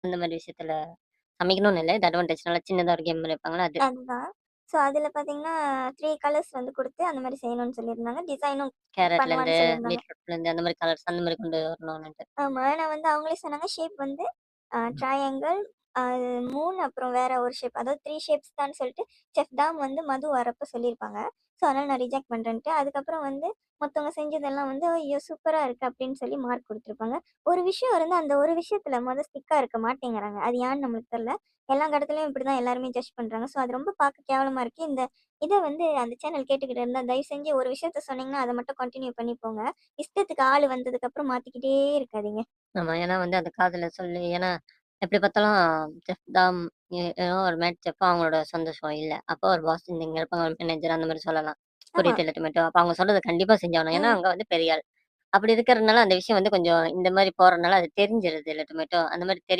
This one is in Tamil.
அந்த மாரி விஷயத்துல சமைக்கணும்னு இல்ல. இது அட்வான்டேஜ்னால சின்னதா ஒரு கேம் மாரி வைப்பாங்கல்ல அது. அதுதான். ஸோ அதில பார்த்தீங்கன்னா, 3 கலர்ஸ் வந்து குடுத்து அந்த மாரி செய்யணும்னு சொல்லியிருந்தாங்க. டிசைனும் கேரட்லேருந்து, பண்ணுவான்னு சொல்லியிருந்தாங்க. பீட்ரூட்லேருந்து அந்த மாரி கலர்ஸ் அந்த மாரி கொண்டு வரணும்னுட்டு. ஆமா. நான் வந்து அவங்களே சொன்னாங்க ஷேப் வந்து ட்ரையாங்கிள், அ மூன் அப்புறம் வேற ஒரு ஷேப். அதாவது 3 ஷேப்ஸ் தான் சொல்லிட்டு செஃப் தாம் வந்து மது வரப்ப சொல்லியிருப்பாங்க. ஸோ அதனால நான் ரிஜெக்ட் பண்றேன்ட்டு. அதுக்கப்புறம் வந்து மத்தவங்க செஞ்சதெல்லாம் வந்து "ஐயோ! சூப்பரா இருக்கு" அப்படின்னு சொல்லி மார்க் குடுத்துருப்பாங்க. ஒரு விஷயம் இருந்தா அந்த ஒரு விஷயத்துல ஸ்டிக்கா இருக்க மாட்டேங்கிறாங்க. அது ஏன்னு நம்மளுக்கு தெரியல. எல்லா இடத்துலயும் இப்படிதான் எல்லாருமே ஜட்ஜ் பண்றாங்க. ஸோ அது ரொம்ப பார்க்க கேவலமா இருக்கு. இந்த இத வந்து அந்த சேனல் கேட்டுக்கிட்டு இருந்தா தயவு செஞ்சு ஒரு விஷயத்த சொன்னீங்கன்னா, அத மட்டும் கன்டின்யூ பண்ணி போங்க. இஷ்டத்துக்கு ஆள் வந்ததுக்கப்புறம் மாத்திக்கிட்டே இருக்காதீங்க. ஆமா. ஏன்னா வந்து அந்த காதுல சொல்லி ஏன்னா எப்படி பார்த்தாலும் செஃப் தாம் ஏதோ ஒரு மேட் செஃப் அவங்களோட சொந்த ஷோ இல்ல. அப்போ ஒரு பாஸ் இங்க இருப்பாங்க ஒரு மேனேஜர் அந்த மாரி சொல்லலாம். ஆமா. புரியுது இல்லாட்டிமேட்டும். அப்ப அவங்க சொல்றத கண்டிப்பா செஞ்சாகணும். ஏன்னா ம். அங்க வந்து பெரிய ஆள். அப்படி இருக்கிறதுனால அந்த விஷயம் வந்து கொஞ்சம் இந்த மாரி போறனால அது தெரிஞ்சிருது இல்லாட்டிமேட்டும். அந்த மாரி